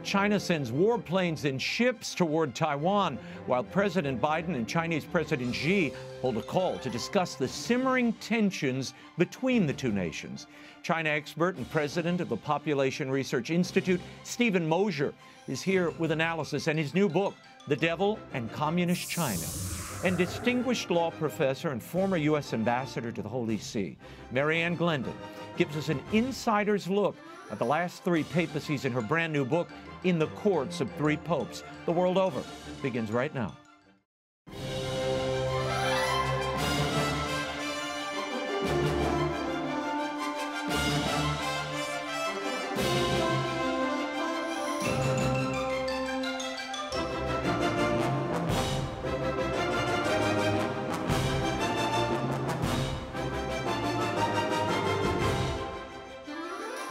China sends warplanes and ships toward Taiwan, while President Biden and Chinese President Xi hold a call to discuss the simmering tensions between the two nations. China expert and president of the Population Research Institute, Stephen Mosher, is here with analysis and his new book, The Devil and Communist China. And distinguished law professor and former U.S. ambassador to the Holy See, Ann Glendon, gives us an insider's look at the last three papacies in her brand new book, In the Courts of Three Popes. The World Over begins right now.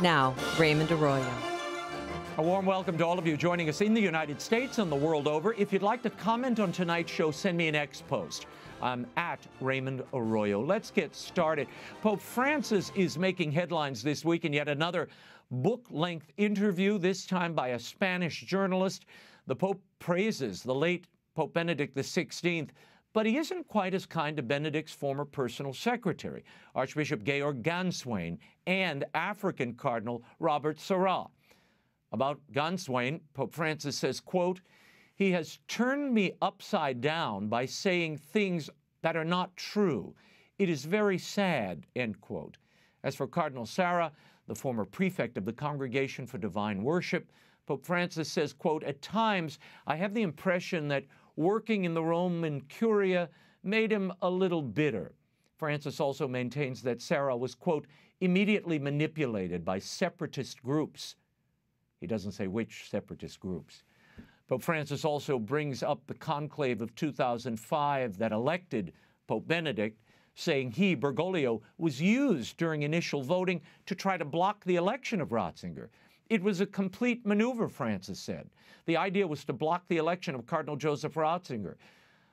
Now, Raymond Arroyo. A warm welcome to all of you joining us in the United States and the world over. If you'd like to comment on tonight's show, send me an X post. I'm at Raymond Arroyo. Let's get started. Pope Francis is making headlines this week in yet another book-length interview, this time by a Spanish journalist. The Pope praises the late Pope Benedict XVI, but he isn't quite as kind to Benedict's former personal secretary, Archbishop Georg Ganswein, and African Cardinal Robert Sarah. About Ganswein, Pope Francis says, quote, "He has turned me upside down by saying things that are not true. It is very sad," end quote. As for Cardinal Sarah, the former prefect of the Congregation for Divine Worship, Pope Francis says, quote, "At times I have the impression that working in the Roman Curia made him a little bitter." Francis also maintains that Sarah was, quote, "immediately manipulated by separatist groups." He doesn't say which separatist groups. Pope Francis also brings up the conclave of 2005 that elected Pope Benedict, saying he, Bergoglio, was used during initial voting to try to block the election of Ratzinger. It was a complete maneuver, Francis said. The idea was to block the election of Cardinal Joseph Ratzinger.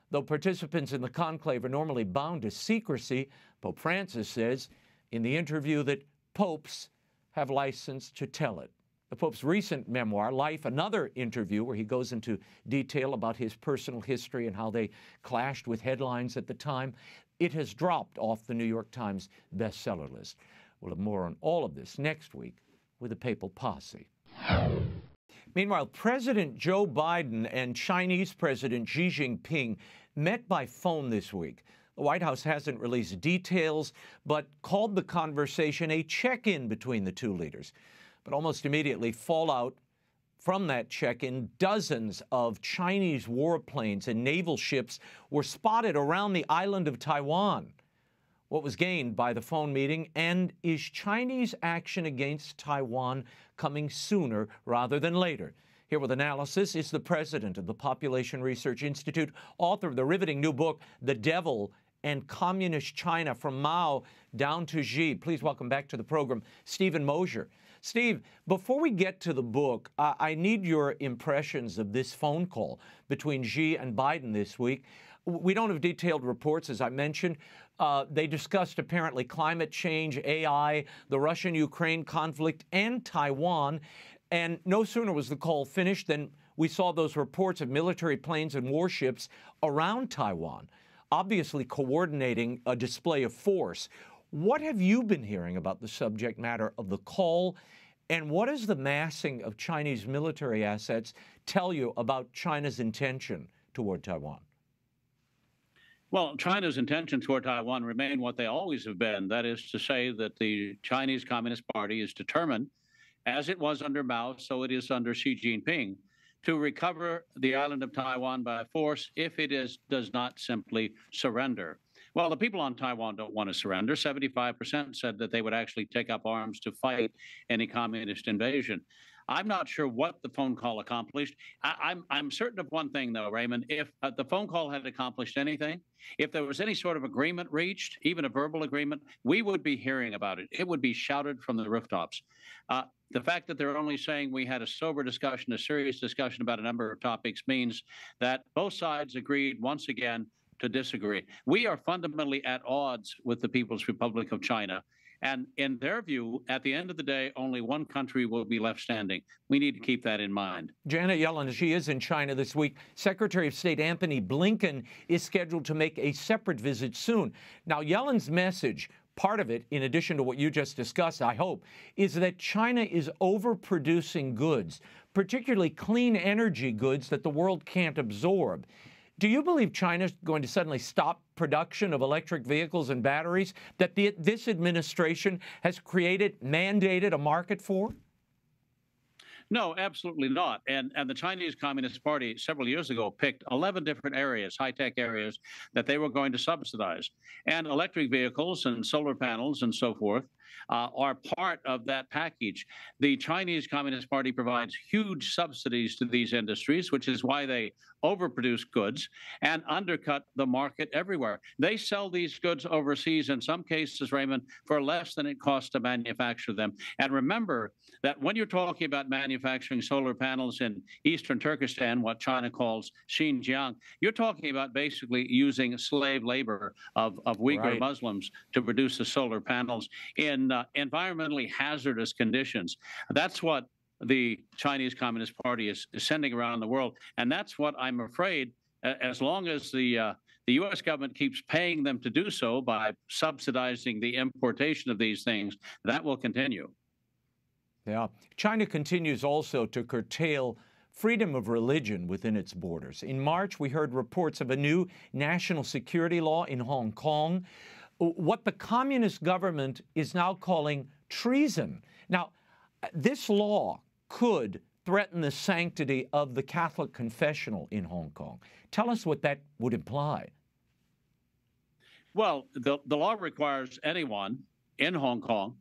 Though participants in the conclave are normally bound to secrecy, Pope Francis says in the interview that popes have license to tell it. The Pope's recent memoir, Life, another interview where he goes into detail about his personal history and how they clashed with headlines at the time, it has dropped off the New York Times bestseller list. We'll have more on all of this next week with the Papal Posse. Meanwhile, President Joe Biden and Chinese President Xi Jinping met by phone this week. The White House hasn't released details, but called the conversation a check-in between the two leaders. But almost immediately, fallout from that check-in, dozens of Chinese warplanes and naval ships were spotted around the island of Taiwan. What was gained by the phone meeting, and is Chinese action against Taiwan coming sooner rather than later? Here with analysis is the president of the Population Research Institute, author of the riveting new book, The Devil and Communist China, From Mao Down to Xi. Please welcome back to the program, Stephen Mosher. Steve, before we get to the book, I need your impressions of this phone call between Xi and Biden this week. We don't have detailed reports, as I mentioned. They discussed apparently climate change, AI, the Russian-Ukraine conflict, and Taiwan. And no sooner was the call finished than we saw those reports of military planes and warships around Taiwan, obviously coordinating a display of force. What have you been hearing about the subject matter of the call, and what does the massing of Chinese military assets tell you about China's intention toward Taiwan? Well, China's intentions toward Taiwan remain what they always have been. That is to say that the Chinese Communist Party is determined, as it was under Mao, so it is under Xi Jinping, to recover the island of Taiwan by force if it does not simply surrender. Well, the people on Taiwan don't want to surrender. 75% said that they would actually take up arms to fight any communist invasion. I'm not sure what the phone call accomplished. I'm certain of one thing, though, Raymond. If the phone call had accomplished anything, if there was any sort of agreement reached, even a verbal agreement, we would be hearing about it. It would be shouted from the rooftops. The fact that they're only saying we had a sober discussion, a serious discussion about a number of topics, means that both sides agreed once again to disagree. We are fundamentally at odds with the People's Republic of China. And in their view, at the end of the day, only one country will be left standing. We need to keep that in mind. Janet Yellen, she is in China this week. Secretary of State Anthony Blinken is scheduled to make a separate visit soon. Now, Yellen's message, part of it, in addition to what you just discussed, I hope, is that China is overproducing goods, particularly clean energy goods that the world can't absorb. Do you believe China's going to suddenly stop production of electric vehicles and batteries that this administration has created, mandated a market for? No, absolutely not. And the Chinese Communist Party several years ago picked 11 different areas, high-tech areas, that they were going to subsidize. And electric vehicles and solar panels and so forth are part of that package. The Chinese Communist Party provides huge subsidies to these industries, which is why they overproduce goods and undercut the market everywhere. They sell these goods overseas, in some cases, Raymond, for less than it costs to manufacture them. And remember that when you're talking about manufacturing solar panels in eastern Turkestan, what China calls Xinjiang, you're talking about basically using slave labor of Uyghur Muslims to produce the solar panels in environmentally hazardous conditions. That's what the Chinese Communist Party is sending around the world. And that's what I'm afraid, as long as the U.S. government keeps paying them to do so by subsidizing the importation of these things, that will continue. Yeah. China continues also to curtail freedom of religion within its borders. In March, we heard reports of a new national security law in Hong Kong, what the communist government is now calling treason. Now, this law could threaten the sanctity of the Catholic confessional in Hong Kong. Tell us what that would imply. Well, the law requires anyone in Hong Kong,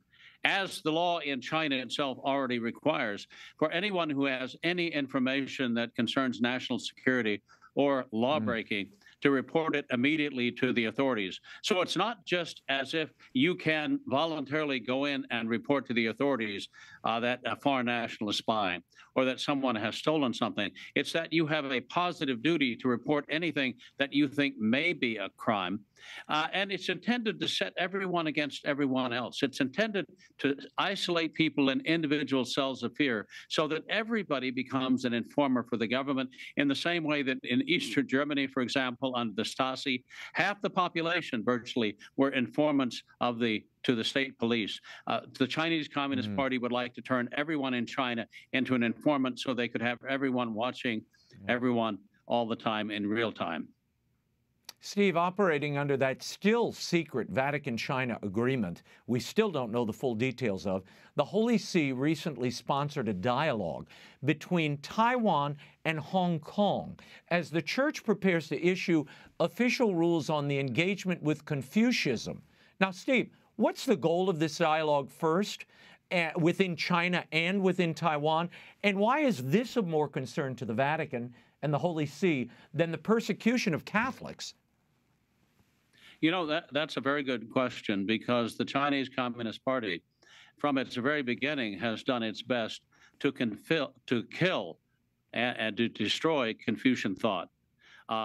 as the law in China itself already requires, for anyone who has any information that concerns national security or lawbreaking to report it immediately to the authorities. So it's not just as if you can voluntarily go in and report to the authorities that a foreign national is spying or that someone has stolen something. It's that you have a positive duty to report anything that you think may be a crime. And it's intended to set everyone against everyone else. It's intended to isolate people in individual cells of fear so that everybody becomes an informer for the government, in the same way that in Eastern Germany, for example, under the Stasi, half the population virtually were informants of to the state police. The Chinese Communist Party would like to turn everyone in China into an informant so they could have everyone watching everyone all the time in real time. Steve, operating under that still secret Vatican-China agreement, we still don't know the full details of, the Holy See recently sponsored a dialogue between Taiwan and Hong Kong as the Church prepares to issue official rules on the engagement with Confucianism. Now, Steve, what's the goal of this dialogue first, within China and within Taiwan? And why is this of more concern to the Vatican and the Holy See than the persecution of Catholics? You know, that's a very good question, because the Chinese Communist Party, from its very beginning, has done its best to kill and to destroy Confucian thought,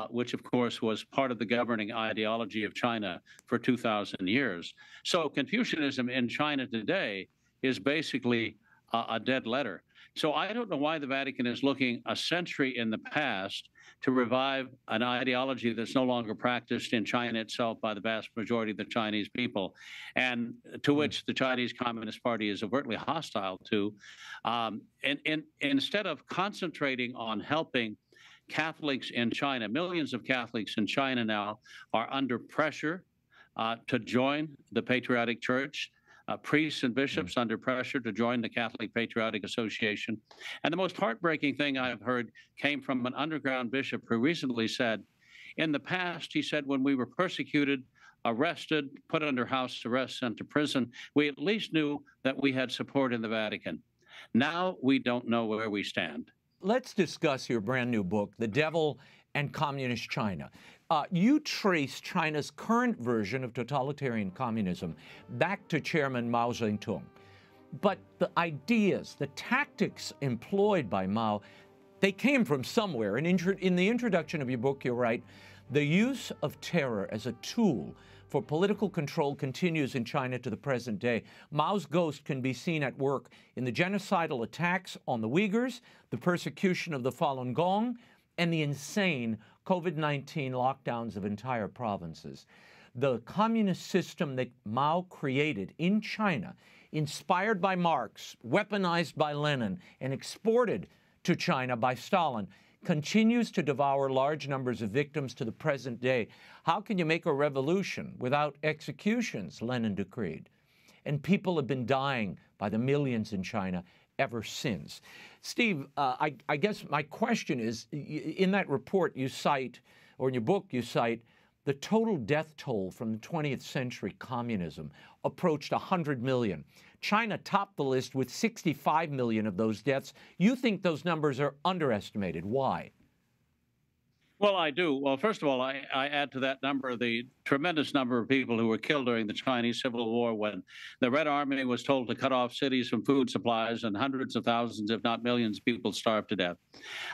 which, of course, was part of the governing ideology of China for 2,000 years. So Confucianism in China today is basically a dead letter. So I don't know why the Vatican is looking a century in the past to revive an ideology that's no longer practiced in China itself by the vast majority of the Chinese people, and to which the Chinese Communist Party is overtly hostile to. And instead of concentrating on helping Catholics in China, millions of Catholics in China now are under pressure to join the Patriotic Church. Priests and bishops under pressure to join the Catholic Patriotic Association. And the most heartbreaking thing I've heard came from an underground bishop who recently said, in the past, he said, when we were persecuted, arrested, put under house arrest, sent to prison, we at least knew that we had support in the Vatican. Now we don't know where we stand. Let's discuss your brand new book, The Devil and Communist China. You trace China's current version of totalitarian communism back to Chairman Mao Zedong. But the ideas, the tactics employed by Mao, they came from somewhere. And in the introduction of your book, you write, the use of terror as a tool for political control continues in China to the present day. Mao's ghost can be seen at work in the genocidal attacks on the Uyghurs, the persecution of the Falun Gong, and the insane COVID-19 lockdowns of entire provinces. The communist system that Mao created in China, inspired by Marx, weaponized by Lenin, and exported to China by Stalin, continues to devour large numbers of victims to the present day. How can you make a revolution without executions, Lenin decreed? And people have been dying by the millions in China ever since. Steve, I guess my question is, in that report you cite, or in your book you cite, the total death toll from the 20th century communism approached 100 million. China topped the list with 65 million of those deaths. You think those numbers are underestimated. Why? Well, I do. Well, first of all, I add to that number the tremendous number of people who were killed during the Chinese Civil War when the Red Army was told to cut off cities from food supplies and hundreds of thousands, if not millions, of people starved to death.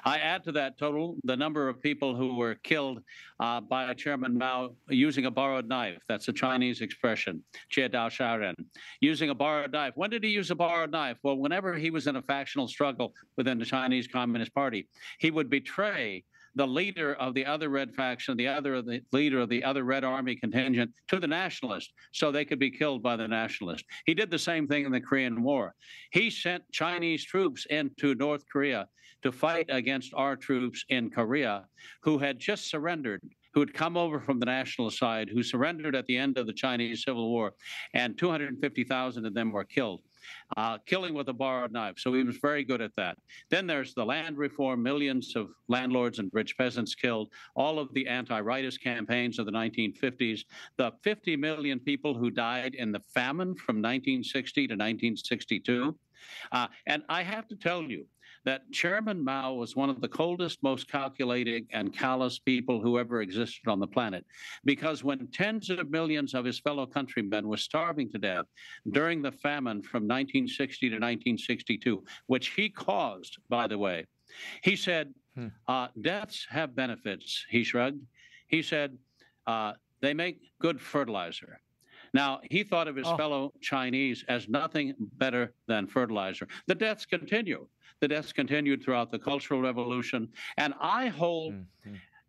I add to that total the number of people who were killed by Chairman Mao using a borrowed knife. That's a Chinese expression, jie dao shao ren, using a borrowed knife. When did he use a borrowed knife? Well, whenever he was in a factional struggle within the Chinese Communist Party, he would betray the leader of the other red faction, the leader of the other Red Army contingent, to the nationalists so they could be killed by the nationalists. He did the same thing in the Korean War. He sent Chinese troops into North Korea to fight against our troops in Korea who had just surrendered, who had come over from the nationalist side, who surrendered at the end of the Chinese Civil War, and 250,000 of them were killed. Killing with a borrowed knife. So he was very good at that. Then there's the land reform, millions of landlords and rich peasants killed, all of the anti-rightist campaigns of the 1950s, the 50 million people who died in the famine from 1960 to 1962. And I have to tell you that Chairman Mao was one of the coldest, most calculating and callous people who ever existed on the planet. Because when tens of millions of his fellow countrymen were starving to death during the famine from 1960 to 1962, which he caused, by the way, he said, deaths have benefits, he shrugged. He said, they make good fertilizer. Now, he thought of his fellow Chinese as nothing better than fertilizer. The deaths continue. The deaths continued throughout the Cultural Revolution. And I hold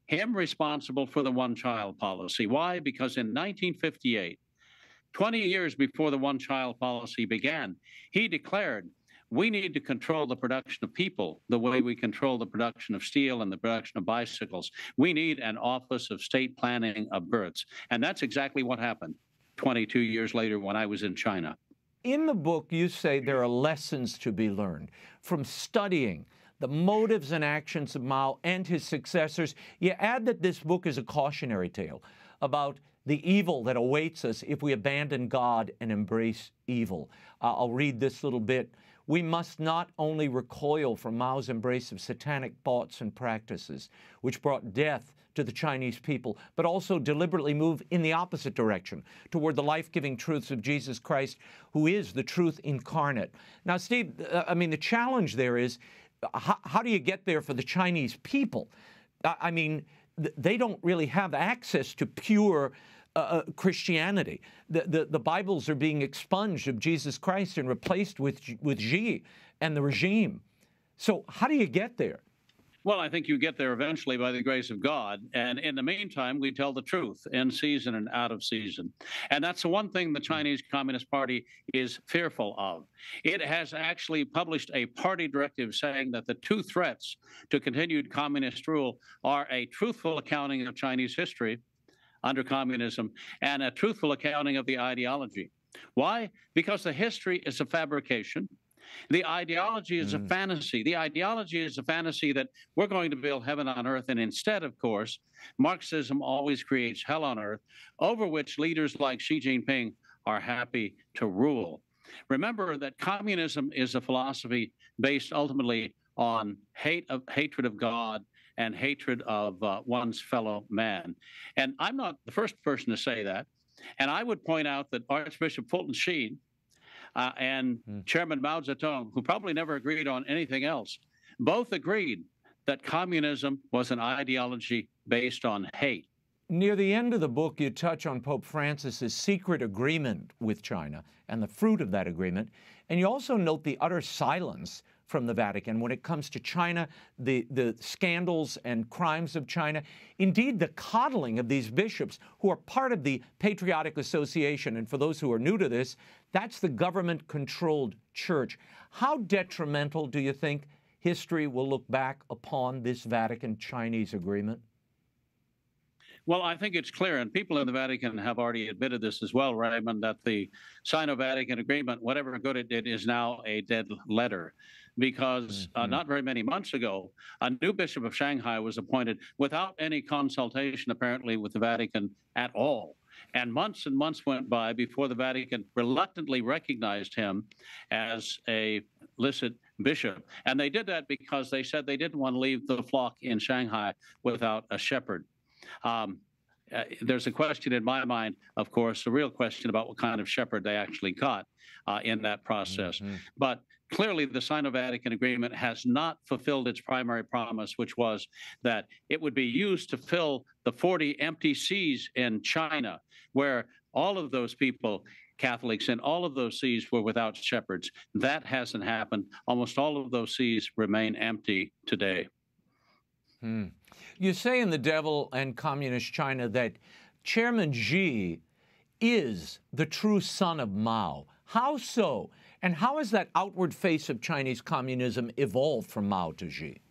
him responsible for the one-child policy. Why? Because in 1958, 20 years before the one-child policy began, he declared, we need to control the production of people the way we control the production of steel and the production of bicycles. We need an Office of State Planning of Births. And that's exactly what happened 22 years later when I was in China. In the book, you say there are lessons to be learned from studying the motives and actions of Mao and his successors. You add that this book is a cautionary tale about the evil that awaits us if we abandon God and embrace evil. I'll read this little bit. We must not only recoil from Mao's embrace of satanic thoughts and practices, which brought death to the Chinese people, but also deliberately move in the opposite direction, toward the life-giving truths of Jesus Christ, who is the truth incarnate. Now, Steve, I mean, the challenge there is, how do you get there for the Chinese people? I mean, they don't really have access to pure Christianity. The Bibles are being expunged of Jesus Christ and replaced with Xi and the regime. So how do you get there? Well, I think you get there eventually by the grace of God. And in the meantime, we tell the truth in season and out of season. And that's the one thing the Chinese Communist Party is fearful of. It has actually published a party directive saying that the two threats to continued communist rule are a truthful accounting of Chinese history under communism and a truthful accounting of the ideology. Why? Because the history is a fabrication. The ideology is a fantasy. The ideology is a fantasy that we're going to build heaven on earth. And instead, of course, Marxism always creates hell on earth, over which leaders like Xi Jinping are happy to rule. Remember that communism is a philosophy based ultimately on hatred of God and hatred of one's fellow man. And I'm not the first person to say that. And I would point out that Archbishop Fulton Sheen and Chairman Mao Zedong, who probably never agreed on anything else, both agreed that communism was an ideology based on hate. Near the end of the book, you touch on Pope Francis's secret agreement with China and the fruit of that agreement. And you also note the utter silence from the Vatican when it comes to China, the scandals and crimes of China, indeed the coddling of these bishops who are part of the Patriotic Association. And for those who are new to this, that's the government-controlled church. How detrimental do you think history will look back upon this Vatican-Chinese agreement? Well, I think it's clear, and people in the Vatican have already admitted this as well, Raymond, that the Sino-Vatican agreement, whatever good it did, is now a dead letter. Because not very many months ago, a new bishop of Shanghai was appointed without any consultation, apparently, with the Vatican at all. And months went by before the Vatican reluctantly recognized him as a licit bishop. And they did that because they said they didn't want to leave the flock in Shanghai without a shepherd. There's a question in my mind, of course, a real question about what kind of shepherd they actually got in that process. But clearly, the Sino-Vatican agreement has not fulfilled its primary promise, which was that it would be used to fill the 40 empty sees in China, where all of those people, Catholics in all of those sees, were without shepherds. That hasn't happened. Almost all of those sees remain empty today. You say in The Devil and Communist China that Chairman Xi is the true son of Mao. How so? And how has that outward face of Chinese communism evolved from Mao to Xi?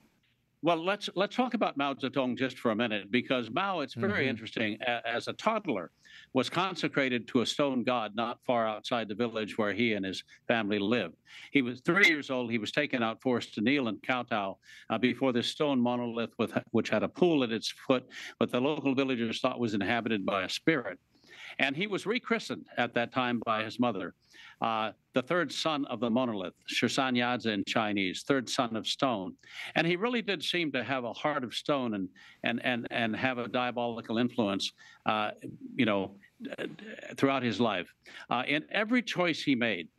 Well, let's talk about Mao Zedong just for a minute, because Mao, it's very interesting, as a toddler, was consecrated to a stone god not far outside the village where he and his family lived. He was 3 years old. He was taken out, forced to kneel and kowtow before this stone monolith which had a pool at its foot, but the local villagers thought was inhabited by a spirit. And he was rechristened at that time by his mother, the third son of the monolith, Shirsanyadze in Chinese, third son of stone. And he really did seem to have a heart of stone and have a diabolical influence, throughout his life. In every choice he made,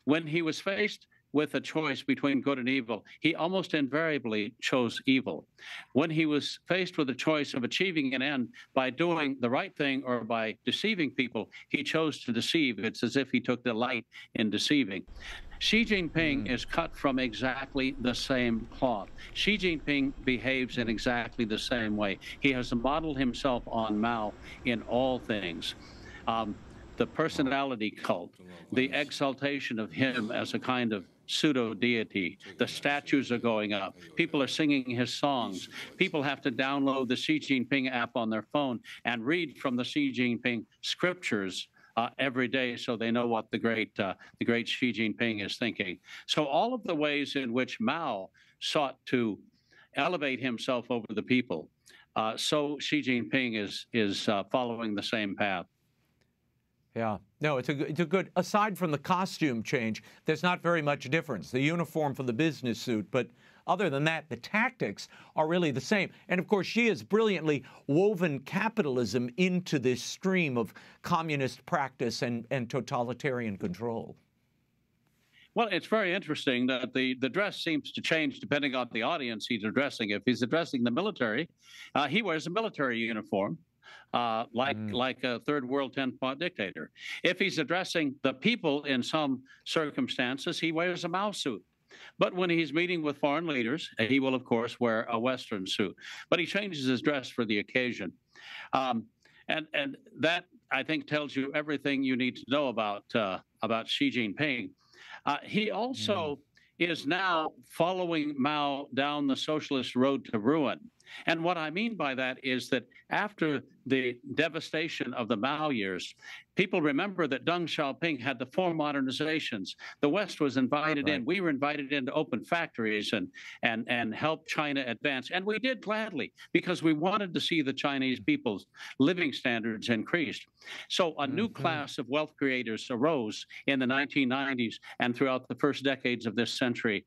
when he was faced with a choice between good and evil, he almost invariably chose evil. When he was faced with a choice of achieving an end by doing the right thing or by deceiving people, he chose to deceive. It's as if he took delight in deceiving. Xi Jinping is cut from exactly the same cloth. Xi Jinping behaves in exactly the same way. He has modeled himself on Mao in all things. The personality cult, the exaltation of him as a kind of pseudo-deity. The statues are going up. People are singing his songs. People have to download the Xi Jinping app on their phone and read from the Xi Jinping scriptures every day, so they know what the great Xi Jinping is thinking. So all of the ways in which Mao sought to elevate himself over the people, so Xi Jinping is following the same path. Yeah, no, it's a good, aside from the costume change, there's not very much difference. The uniform for the business suit, but other than that, the tactics are really the same. And of course, Xi has brilliantly woven capitalism into this stream of communist practice and totalitarian control. Well, it's very interesting that the dress seems to change depending on the audience he's addressing. If he's addressing the military, he wears a military uniform. Like a third world 10-spot dictator. If he's addressing the people in some circumstances, he wears a Mao suit. But when he's meeting with foreign leaders, he will, of course, wear a Western suit. But he changes his dress for the occasion. And that, I think, tells you everything you need to know about Xi Jinping. He also is now following Mao down the socialist road to ruin. And what I mean by that is that after the devastation of the Mao years, people remember that Deng Xiaoping had the 4 modernizations. The West was invited in. We were invited in to open factories and help China advance. And we did gladly, because we wanted to see the Chinese people's living standards increased. So a new class of wealth creators arose in the 1990s and throughout the first decades of this century.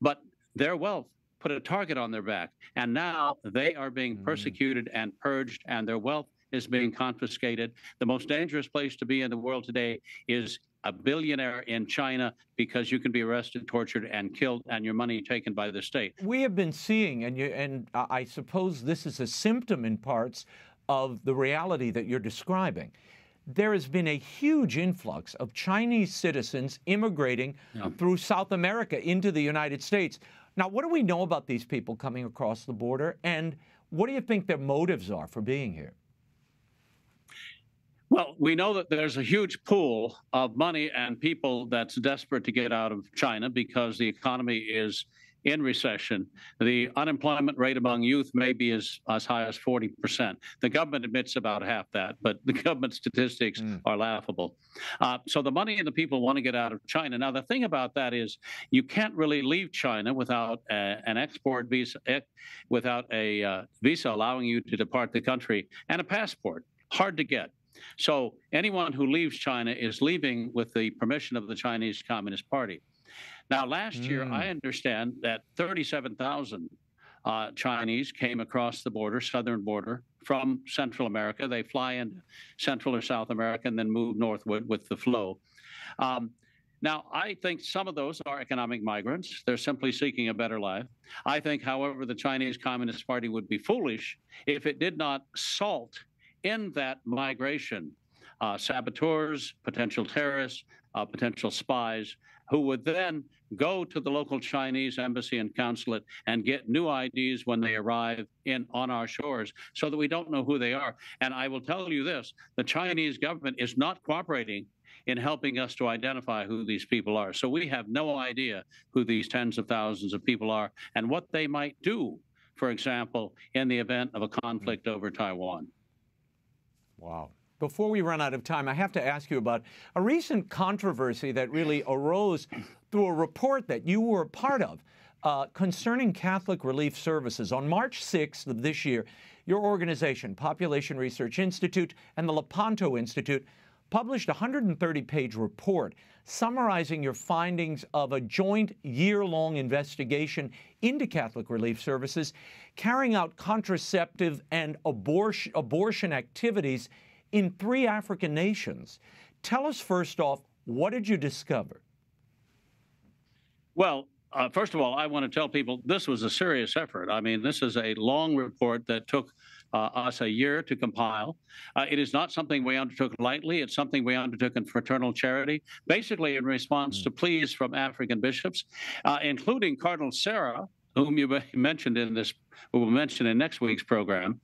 But their wealth put a target on their back, and now they are being persecuted and purged, and their wealth is being confiscated. The most dangerous place to be in the world today is a billionaire in China, because you can be arrested, tortured, and killed, and your money taken by the state. We have been seeing, and I suppose this is a symptom in parts, of the reality that you're describing. There has been a huge influx of Chinese citizens immigrating through South America into the United States. Now, what do we know about these people coming across the border, and what do you think their motives are for being here? Well, we know that there's a huge pool of money and people that's desperate to get out of China because the economy is in recession. The unemployment rate among youth may be as high as 40%. The government admits about half that, but the government statistics are laughable. So the money and the people want to get out of China. Now, the thing about that is you can't really leave China without an export visa, without a visa allowing you to depart the country, and a passport. Hard to get. So anyone who leaves China is leaving with the permission of the Chinese Communist Party. Now, last year, I understand that 37,000 Chinese came across the border, southern border, from Central America. They fly into Central or South America and then move northward with the flow. Now, I think some of those are economic migrants. They're simply seeking a better life. I think, however, the Chinese Communist Party would be foolish if it did not salt in that migration saboteurs, potential terrorists, potential spies, who would then go to the local Chinese embassy and consulate and get new IDs when they arrive on our shores so that we don't know who they are. And I will tell you this, the Chinese government is not cooperating in helping us to identify who these people are. So we have no idea who these tens of thousands of people are and what they might do, for example, in the event of a conflict over Taiwan. Wow. Before we run out of time, I have to ask you about a recent controversy that really arose through a report that you were a part of concerning Catholic Relief Services. On March 6th of this year, your organization, Population Research Institute and the Lepanto Institute, published a 130-page report summarizing your findings of a joint year-long investigation into Catholic Relief Services, carrying out contraceptive and abortion activities in 3 African nations. Tell us first off, what did you discover? Well, first of all, I want to tell people this was a serious effort. I mean, this is a long report that took us a year to compile. It is not something we undertook lightly. It's something we undertook in fraternal charity, basically in response to pleas from African bishops, including Cardinal Sarah, whom you mentioned in this, who will mention in next week's program,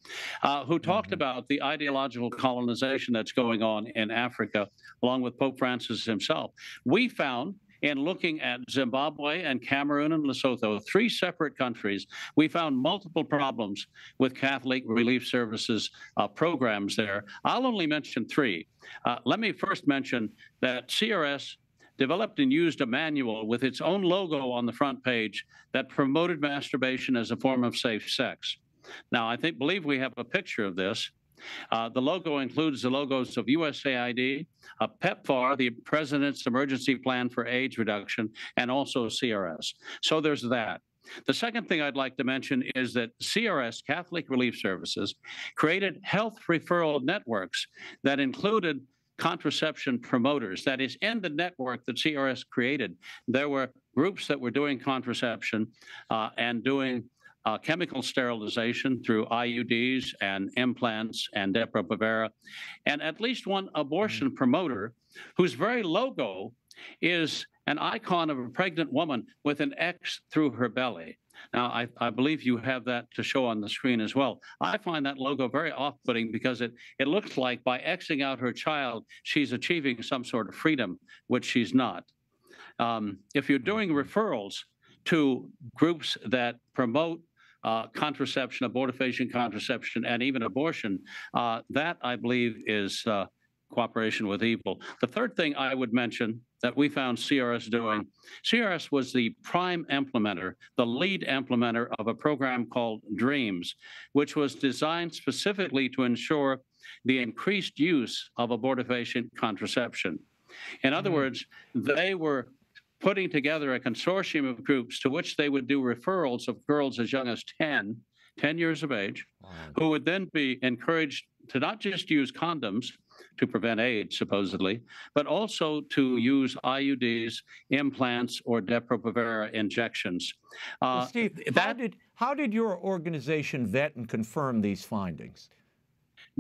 who talked about the ideological colonization that's going on in Africa, along with Pope Francis himself. We found, in looking at Zimbabwe and Cameroon and Lesotho, 3 separate countries, we found multiple problems with Catholic Relief Services programs there. I'll only mention 3. Let me first mention that CRS developed and used a manual with its own logo on the front page that promoted masturbation as a form of safe sex. Now, I believe we have a picture of this. The logo includes the logos of USAID, PEPFAR, the President's Emergency Plan for AIDS Reduction, and also CRS. So there's that. The second thing I'd like to mention is that CRS, Catholic Relief Services, created health referral networks that included contraception promoters. That is, in the network that CRS created, there were groups that were doing contraception and doing chemical sterilization through IUDs and implants and Depo-Provera, and at least one abortion promoter whose very logo is an icon of a pregnant woman with an X through her belly. Now, I believe you have that to show on the screen as well. I find that logo very off-putting because it looks like by Xing out her child, she's achieving some sort of freedom, which she's not. If you're doing referrals to groups that promote contraception, abortifacient contraception, and even abortion, that, I believe, is cooperation with evil. The third thing I would mention that we found CRS doing, CRS was the prime implementer, the lead implementer of a program called DREAMS, which was designed specifically to ensure the increased use of abortifacient contraception. In other words, they were putting together a consortium of groups to which they would do referrals of girls as young as 10 years of age, who would then be encouraged to not just use condoms to prevent AIDS, supposedly, but also to use IUDs, implants, or Depo-Provera injections. Well, Steve, how did your organization vet and confirm these findings?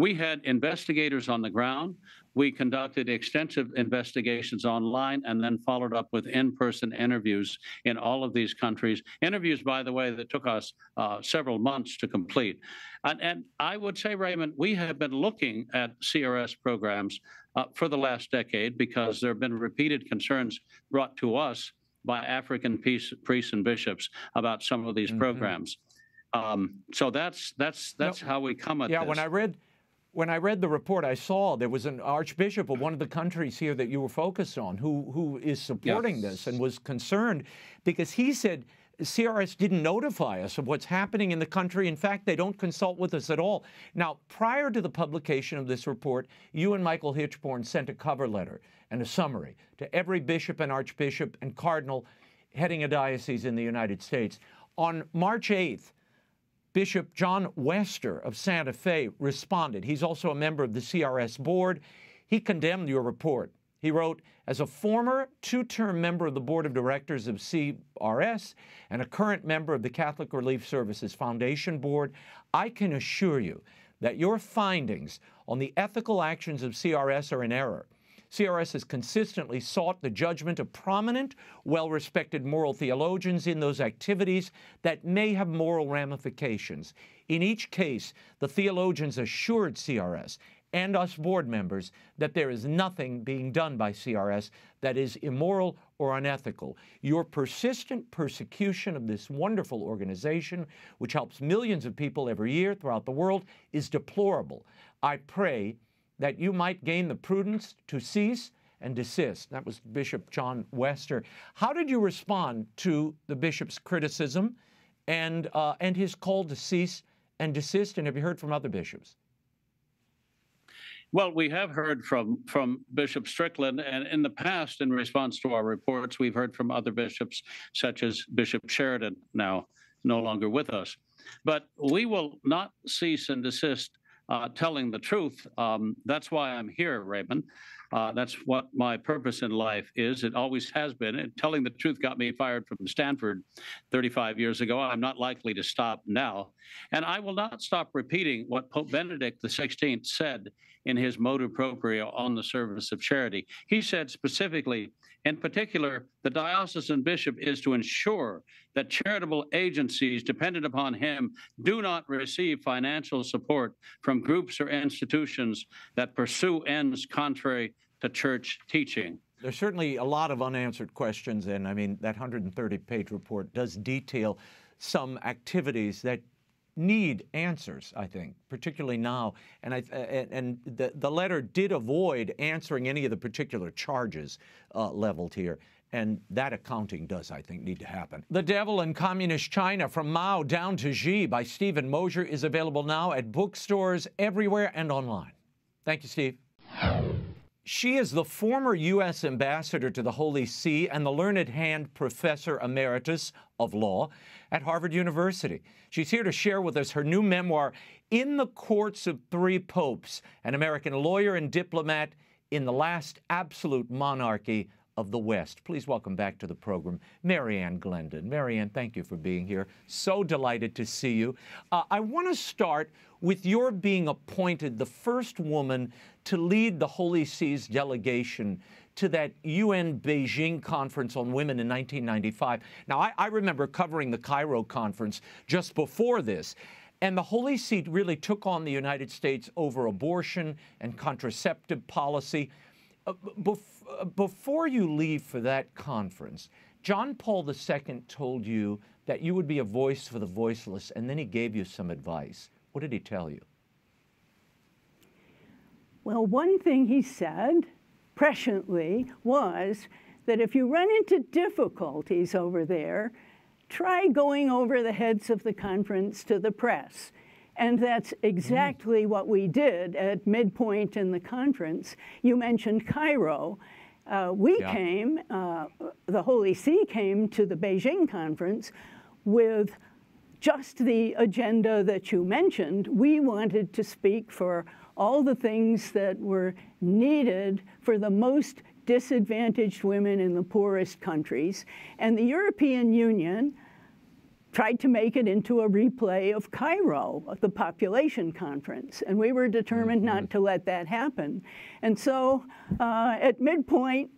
We had investigators on the ground. We conducted extensive investigations online and then followed up with in-person interviews in all of these countries. Interviews, by the way, that took us several months to complete. And I would say, Raymond, we have been looking at CRS programs for the last decade because there have been repeated concerns brought to us by African priests and bishops about some of these programs. So that's how we come at this. When I read the report, I saw there was an archbishop of one of the countries here that you were focused on who is supporting this and was concerned because he said CRS didn't notify us of what's happening in the country. In fact, they don't consult with us at all. Now, prior to the publication of this report, you and Michael Hitchborn sent a cover letter and a summary to every bishop and archbishop and cardinal heading a diocese in the United States. On March 8th, Bishop John Wester of Santa Fe responded. He's also a member of the CRS board. He condemned your report. He wrote, as a former two-term member of the board of directors of CRS and a current member of the Catholic Relief Services Foundation board, I can assure you that your findings on the ethical actions of CRS are in error. CRS has consistently sought the judgment of prominent, well-respected moral theologians in those activities that may have moral ramifications. In each case, the theologians assured CRS and us board members that there is nothing being done by CRS that is immoral or unethical. Your persistent persecution of this wonderful organization, which helps millions of people every year throughout the world, is deplorable. I pray that you might gain the prudence to cease and desist. That was Bishop John Wester. How did you respond to the bishop's criticism and his call to cease and desist? And have you heard from other bishops? Well, we have heard from Bishop Strickland, and in the past, in response to our reports, we've heard from other bishops, such as Bishop Sheridan, now no longer with us. But we will not cease and desist telling the truth. That's why I'm here, Raymond. That's what my purpose in life is. It always has been. And telling the truth got me fired from Stanford 35 years ago. I'm not likely to stop now. And I will not stop repeating what Pope Benedict XVI said in his motu proprio on the service of charity. He said specifically, in particular, the diocesan bishop is to ensure that charitable agencies dependent upon him do not receive financial support from groups or institutions that pursue ends contrary to church teaching. There's certainly a lot of unanswered questions, and I mean, that 130-page report does detail some activities that need answers, I think, particularly now. And the letter did avoid answering any of the particular charges leveled here. And that accounting does, I think, need to happen. The Devil in Communist China, From Mao Down to Xi by Stephen Mosher is available now at bookstores everywhere and online. Thank you, Steve. She is the former U.S. ambassador to the Holy See and the learned hand professor emeritus of law at Harvard University. She's here to share with us her new memoir, In the Courts of Three Popes, an American lawyer and diplomat in the last absolute monarchy of the West. Please welcome back to the program, Ann Glendon. Ann, thank you for being here. So delighted to see you. I want to start with your being appointed the first woman to lead the Holy See's delegation to that UN Beijing Conference on Women in 1995. Now, I remember covering the Cairo conference just before this, and the Holy See really took on the United States over abortion and contraceptive policy. Before you leave for that conference, John Paul II told you that you would be a voice for the voiceless, and then he gave you some advice. What did he tell you? Well, one thing he said presciently was that if you run into difficulties over there, try going over the heads of the conference to the press. And that's exactly what we did at midpoint in the conference. You mentioned Cairo. The Holy See came to the Beijing conference with just the agenda that you mentioned. We wanted to speak for all the things that were needed for the most disadvantaged women in the poorest countries. And the European Union tried to make it into a replay of Cairo, the population conference, and we were determined not to let that happen. And so at midpoint,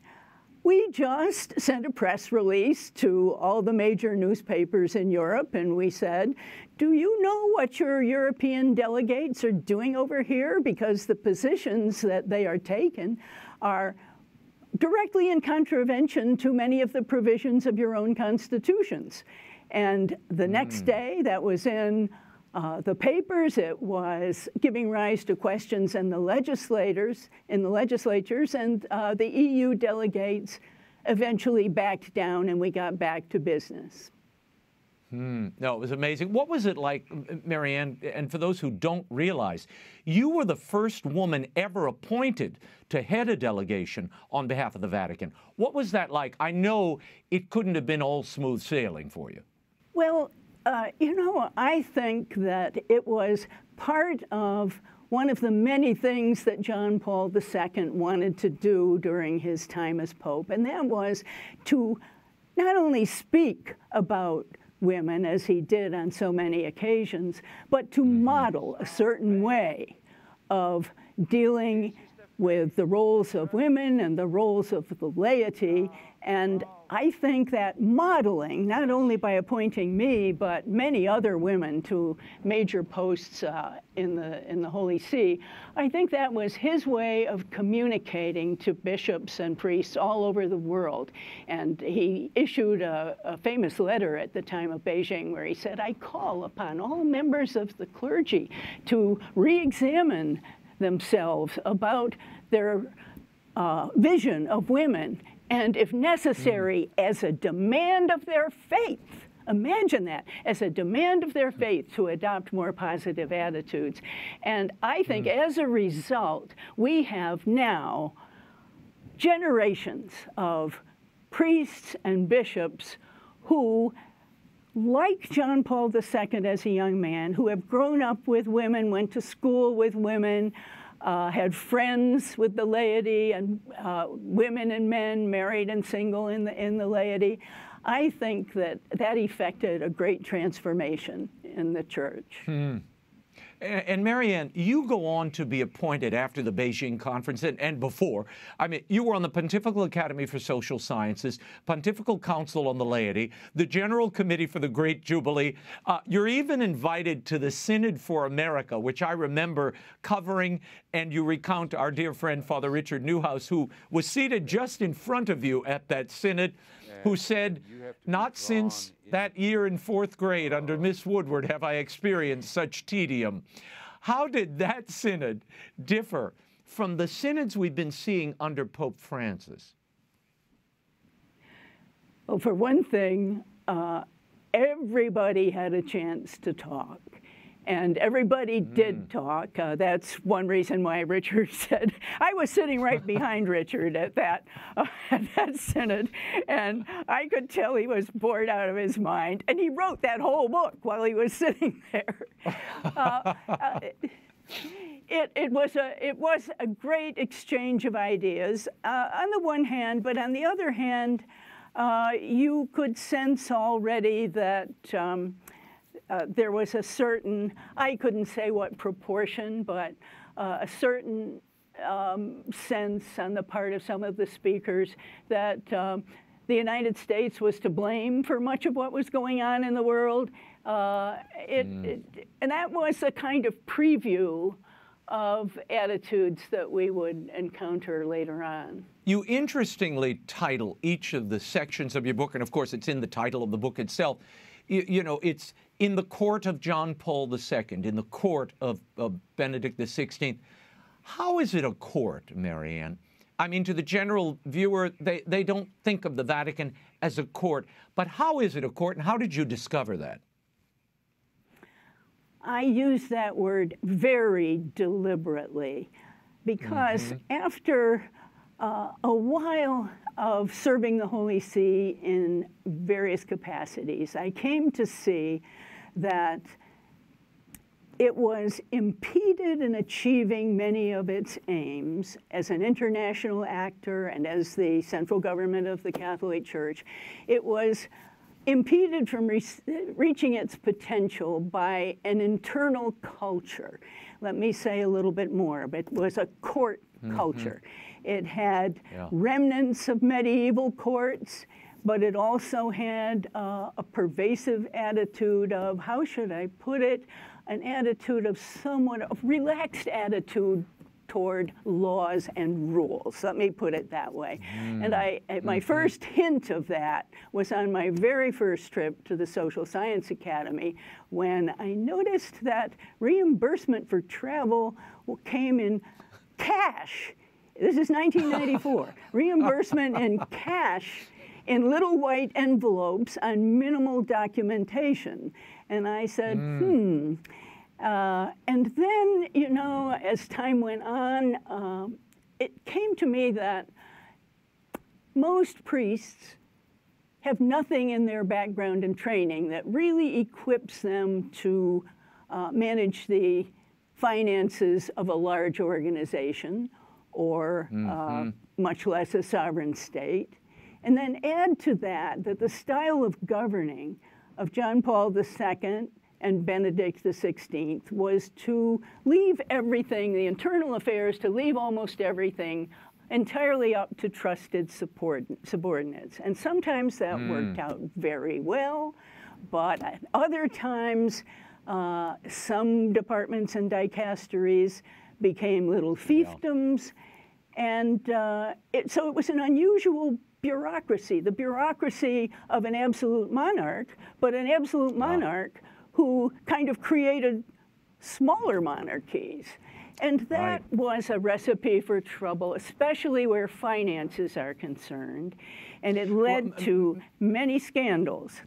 we just sent a press release to all the major newspapers in Europe, and we said, do you know what your European delegates are doing over here? Because the positions that they are taking are directly in contravention to many of the provisions of your own constitutions. And the next day, that was in the papers. It was giving rise to questions in the legislatures, and the EU delegates eventually backed down, and we got back to business. No, it was amazing. What was it like, Mary Ann, and for those who don't realize, you were the first woman ever appointed to head a delegation on behalf of the Vatican. What was that like? I know it couldn't have been all smooth sailing for you. Well, you know, I think that it was part of one of the many things that John Paul II wanted to do during his time as Pope, and that was to not only speak about women, as he did on so many occasions, but to model a certain way of dealing with the roles of women and the roles of the laity. And I think that modeling, not only by appointing me, but many other women to major posts in the Holy See, I think that was his way of communicating to bishops and priests all over the world. And he issued a famous letter at the time of Beijing where he said, I call upon all members of the clergy to re-examine themselves about their vision of women, and if necessary, as a demand of their faith, imagine that, as a demand of their faith, to adopt more positive attitudes. And I think as a result, we have now generations of priests and bishops who, like John Paul II as a young man, who have grown up with women, went to school with women, had friends with the laity, and women and men, married and single in the laity. I think that that effected a great transformation in the church. And Mary Ann, you go on to be appointed after the Beijing conference and before. I mean, you were on the Pontifical Academy for Social Sciences, Pontifical Council on the Laity, the General Committee for the Great Jubilee. You're even invited to the Synod for America, which I remember covering, and you recount our dear friend, Father Richard Newhouse, who was seated just in front of you at that synod, who said, not since that year in 4th grade under Miss Woodward have I experienced such tedium. How did that synod differ from the synods we've been seeing under Pope Francis? Well, for one thing, everybody had a chance to talk. And everybody did talk. That's one reason why Richard said, I was sitting right behind Richard at that synod, and I could tell he was bored out of his mind. And he wrote that whole book while he was sitting there. It was a great exchange of ideas on the one hand, but on the other hand, you could sense already that there was a certain, I couldn't say what proportion, but a certain sense on the part of some of the speakers that the United States was to blame for much of what was going on in the world. And that was a kind of preview of attitudes that we would encounter later on. You interestingly title each of the sections of your book, and of course it's in the title of the book itself, you know, it's in the court of John Paul II, in the court of Benedict XVI. How is it a court, Mary Ann? I mean, to the general viewer, they don't think of the Vatican as a court. But how is it a court, and how did you discover that? I use that word very deliberately because after a while of serving the Holy See in various capacities, I came to see that it was impeded in achieving many of its aims as an international actor and as the central government of the Catholic Church. It was impeded from reaching its potential by an internal culture. Let me say a little bit more, but it was a court culture. It had remnants of medieval courts, but it also had a pervasive attitude of, how should I put it, an attitude of somewhat of relaxed attitude toward laws and rules. Let me put it that way. And my first hint of that was on my very first trip to the Social Science Academy, when I noticed that reimbursement for travel came in cash. This is 1994. Reimbursement in cash in little white envelopes on minimal documentation. And I said, and then, you know, as time went on, it came to me that most priests have nothing in their background and training that really equips them to manage the finances of a large organization or much less a sovereign state. And then add to that the style of governing of John Paul II and Benedict XVI was to leave everything, the internal affairs, to leave almost everything entirely up to trusted subordinates. And sometimes that worked out very well, but at other times, some departments and dicasteries became little fiefdoms. And so it was an unusual bureaucracy, the bureaucracy of an absolute monarch, but an absolute monarch who kind of created smaller monarchies. And that was a recipe for trouble, especially where finances are concerned. And it led to many scandals.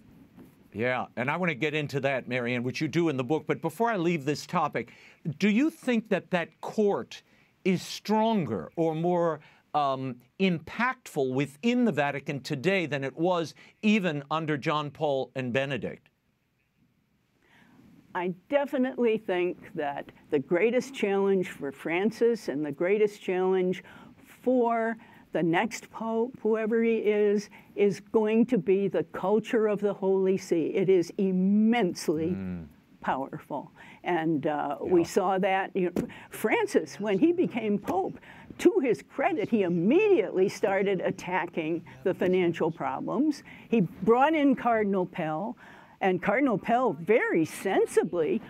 Yeah, and I want to get into that, Marianne, which you do in the book. But before I leave this topic, do you think that that court is stronger or more impactful within the Vatican today than it was even under John Paul and Benedict? I definitely think that the greatest challenge for Francis and the greatest challenge for the next pope, whoever he is going to be the culture of the Holy See. It is immensely powerful. And we saw that. You know, Francis, when he became pope, to his credit, he immediately started attacking the financial problems. He brought in Cardinal Pell. And Cardinal Pell very sensibly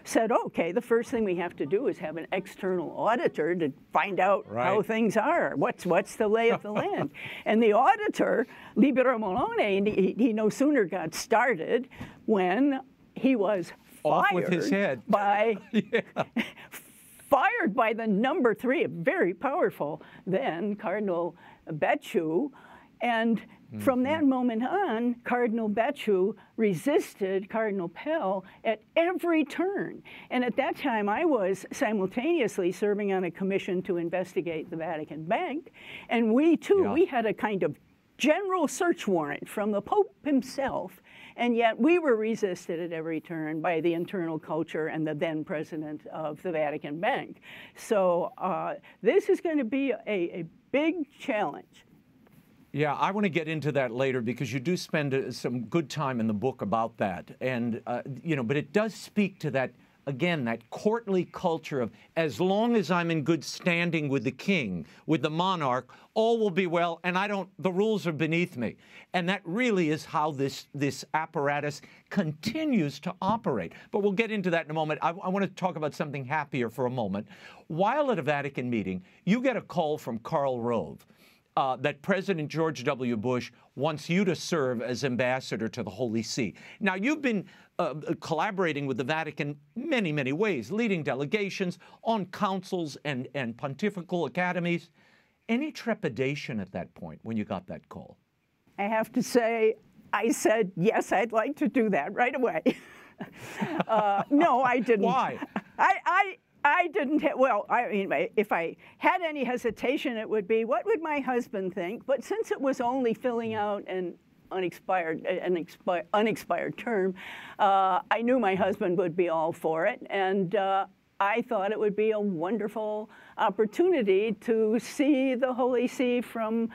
said, okay, the first thing we have to do is have an external auditor to find out how things are. What's the lay of the land? And the auditor, Libero Malone, he no sooner got started when he was off with his head by fired by the number 3, a very powerful then Cardinal Becciu. And from that moment on, Cardinal Becciu resisted Cardinal Pell at every turn. And at that time, I was simultaneously serving on a commission to investigate the Vatican Bank. And we, too, we had a kind of general search warrant from the Pope himself. And yet we were resisted at every turn by the internal culture and the then president of the Vatican Bank. So this is going to be a big challenge. Yeah, I want to get into that later because you do spend some good time in the book about that. And, you know, but it does speak to that, again, that courtly culture of as long as I'm in good standing with the king, with the monarch, all will be well, and the rules are beneath me. And that really is how this apparatus continues to operate. But we'll get into that in a moment. I want to talk about something happier for a moment. While at a Vatican meeting, you get a call from Karl Rove. That President George W. Bush wants you to serve as ambassador to the Holy See. Now, you've been collaborating with the Vatican many, many ways, leading delegations on councils and pontifical academies. Any trepidation at that point when you got that call? I have to say, I said, yes, I'd like to do that right away. No, I didn't. Why? I didn't well, I mean, if I had any hesitation, it would be, what would my husband think? But since it was only filling out an unexpired term, I knew my husband would be all for it. And I thought it would be a wonderful opportunity to see the Holy See from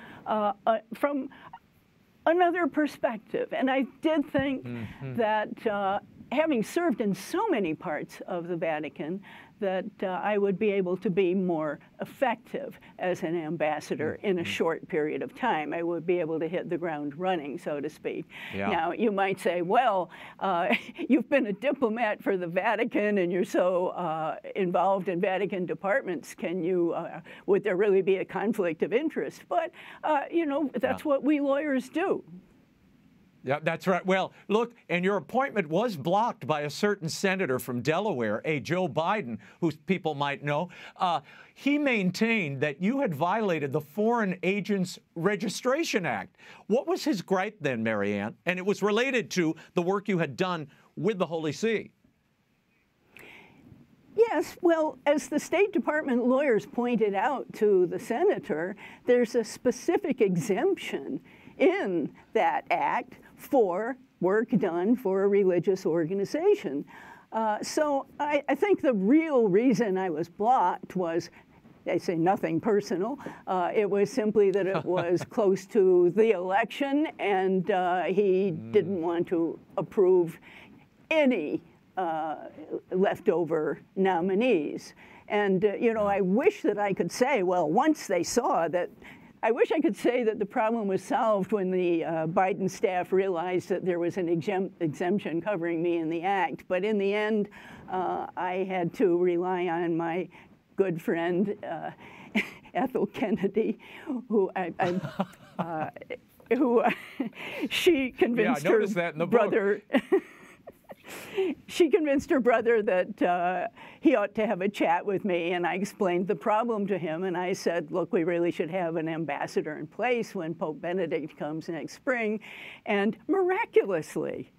another perspective. And I did think that having served in so many parts of the Vatican, that I would be able to be more effective as an ambassador in a short period of time. I would be able to hit the ground running, so to speak. Yeah. Now, you might say, well, you've been a diplomat for the Vatican and you're so involved in Vatican departments. Can you, would there really be a conflict of interest? But, you know, that's what we lawyers do. Yeah, that's right. Well, look, and your appointment was blocked by a certain senator from Delaware, a Joe Biden, who people might know. He maintained that you had violated the Foreign Agents Registration Act. What was his gripe then, Mary Ann? And it was related to the work you had done with the Holy See. Yes, well, as the State Department lawyers pointed out to the senator, there's a specific exemption in that act for work done for a religious organization. So I think the real reason I was blocked was, I say nothing personal, it was simply that it was close to the election and he didn't want to approve any leftover nominees. And, you know, I wish that I could say, well, once they saw that, I wish I could say that the problem was solved when the Biden staff realized that there was an exemption covering me in the act. But in the end, I had to rely on my good friend, Ethel Kennedy, who she convinced her brother. She convinced her brother that he ought to have a chat with me, and I explained the problem to him, and I said, look, we really should have an ambassador in place when Pope Benedict comes next spring, and miraculously,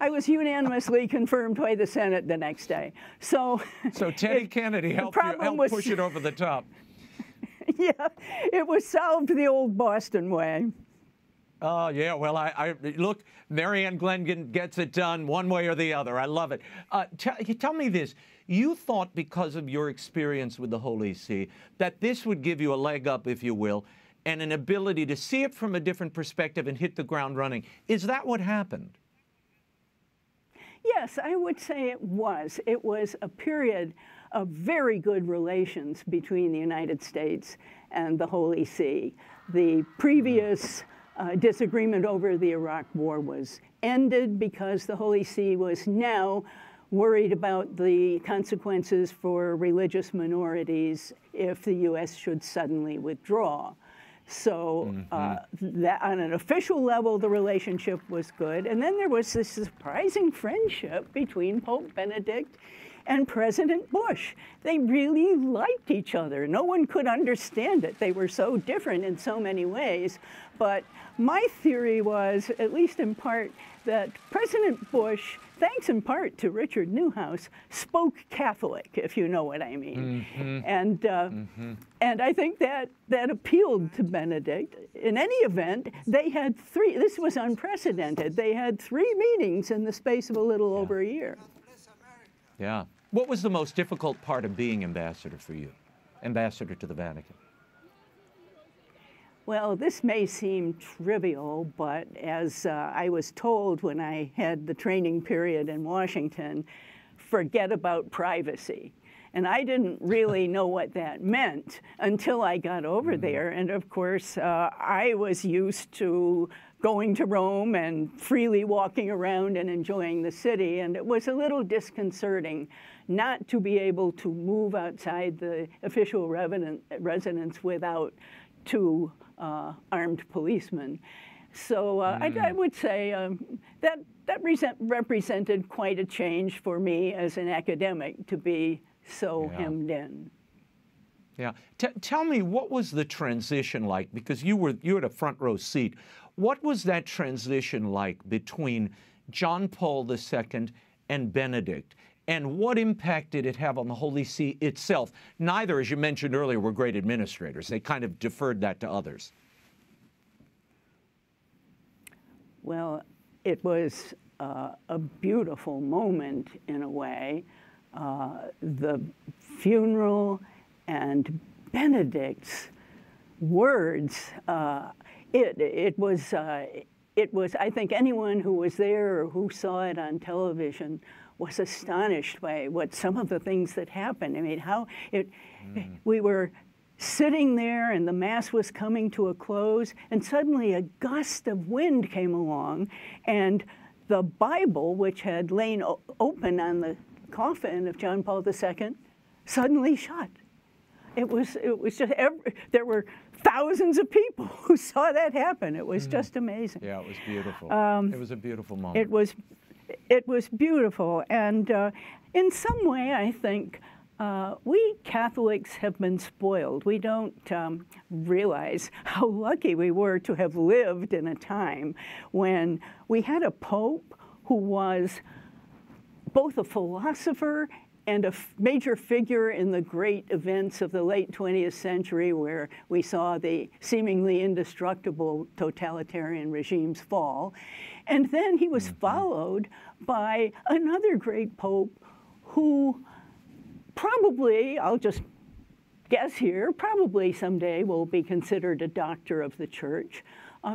I was unanimously confirmed by the Senate the next day. So Teddy Kennedy helped push it over the top. Yeah, it was solved the old Boston way. Oh, yeah. Well, I look, Mary Ann Glendon gets it done one way or the other. I love it. Tell me this. You thought, because of your experience with the Holy See, that this would give you a leg up, if you will, and an ability to see it from a different perspective and hit the ground running. Is that what happened? Yes, I would say it was. It was a period of very good relations between the United States and the Holy See. The previous disagreement over the Iraq War was ended because the Holy See was now worried about the consequences for religious minorities if the U.S. should suddenly withdraw. So that on an official level, the relationship was good. And then there was this surprising friendship between Pope Benedict and President Bush. They really liked each other. No one could understand it. They were so different in so many ways. But my theory was, at least in part, that President Bush, thanks in part to Richard Newhouse, spoke Catholic, if you know what I mean. And I think that appealed to Benedict. In any event, they had three, this was unprecedented, they had 3 meetings in the space of a little over a year. Yeah. What was the most difficult part of being ambassador for you, ambassador to the Vatican? Well, this may seem trivial, but as I was told when I had the training period in Washington, forget about privacy. And I didn't really know what that meant until I got over there. And of course, I was used to going to Rome and freely walking around and enjoying the city. And it was a little disconcerting not to be able to move outside the official residence without 2 armed policemen. So I would say that represented quite a change for me as an academic to be so hemmed in. Yeah. Tell me, what was the transition like? Because you had a front row seat. What was that transition like between John Paul II and Benedict? And what impact did it have on the Holy See itself? Neither, as you mentioned earlier, were great administrators. They kind of deferred that to others. Well, it was a beautiful moment in a way. The funeral and Benedict's words, It was, I think anyone who was there or who saw it on television was astonished by some of the things that happened. I mean, we were sitting there and the Mass was coming to a close, and suddenly a gust of wind came along, and the Bible, which had lain open on the coffin of John Paul II, suddenly shut. It was just, there were thousands of people who saw that happen. It was just amazing. Yeah, it was beautiful. It was a beautiful moment. It was beautiful, and in some way, I think we Catholics have been spoiled. We don't realize how lucky we were to have lived in a time when we had a pope who was both a philosopher and a major figure in the great events of the late 20th century, where we saw the seemingly indestructible totalitarian regimes fall. And then he was followed by another great pope who probably, I'll just guess here, probably someday will be considered a doctor of the church.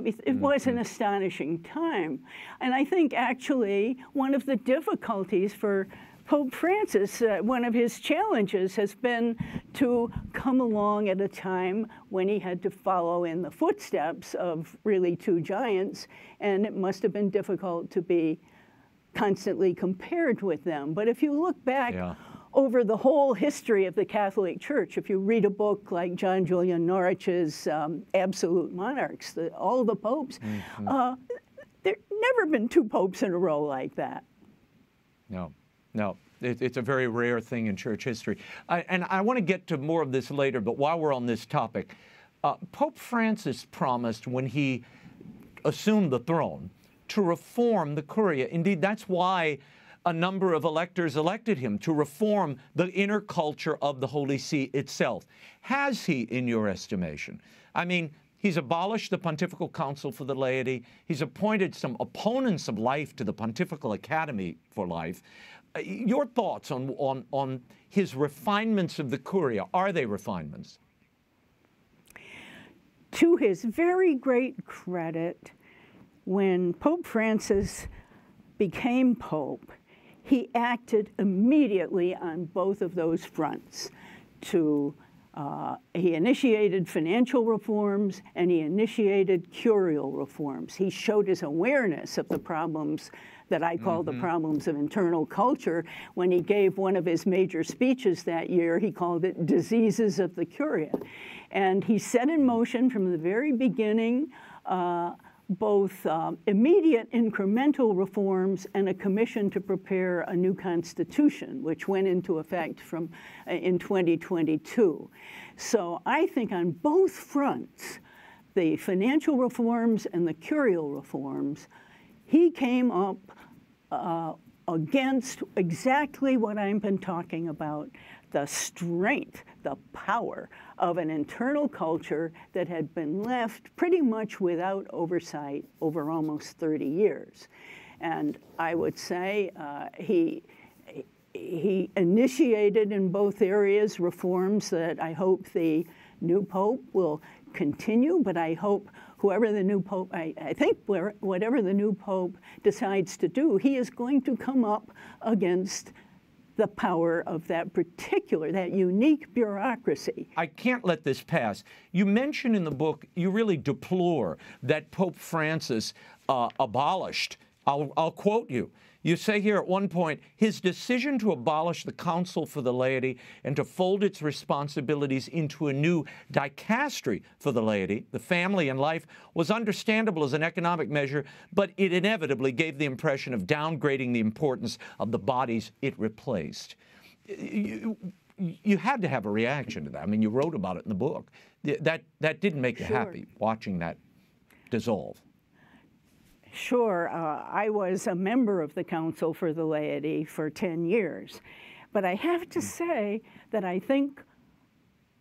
It was an astonishing time. And I think actually one of the difficulties for Pope Francis, one of his challenges has been to come along at a time when he had to follow in the footsteps of really two giants, and it must have been difficult to be constantly compared with them. But if you look back over the whole history of the Catholic Church, if you read a book like John Julian Norwich's Absolute Monarchs, all the popes, there's never been two popes in a row like that. No. No, it's a very rare thing in church history. And I want to get to more of this later, but while we're on this topic, Pope Francis promised when he assumed the throne to reform the Curia. Indeed, that's why a number of electors elected him, to reform the inner culture of the Holy See itself. Has he, in your estimation? I mean, he's abolished the Pontifical Council for the Laity. He's appointed some opponents of life to the Pontifical Academy for Life. Your thoughts on his refinements of the Curia? Are they refinements? To his very great credit, when Pope Francis became Pope, he acted immediately on both of those fronts. He initiated financial reforms and he initiated curial reforms. He showed his awareness of the problems that I call the problems of internal culture. When he gave one of his major speeches that year, he called it Diseases of the Curia. And he set in motion from the very beginning both immediate incremental reforms and a commission to prepare a new constitution, which went into effect in 2022. So I think on both fronts, the financial reforms and the curial reforms, he came up against exactly what I've been talking about, the strength, the power of an internal culture that had been left pretty much without oversight over almost 30 years. And I would say he initiated in both areas reforms that I hope the new Pope will continue, but I hope whoever the new Pope, I think whatever the new Pope decides to do, he is going to come up against the power of that unique bureaucracy. I can't let this pass. You mention in the book, you really deplore that Pope Francis abolished, I'll quote you. You say here at one point, his decision to abolish the Council for the Laity and to fold its responsibilities into a new dicastery for the laity, the family and life, was understandable as an economic measure, but it inevitably gave the impression of downgrading the importance of the bodies it replaced. You had to have a reaction to that. I mean, you wrote about it in the book. That didn't make you happy, watching that dissolve. Sure, I was a member of the Council for the Laity for 10 years. But I have to say that I think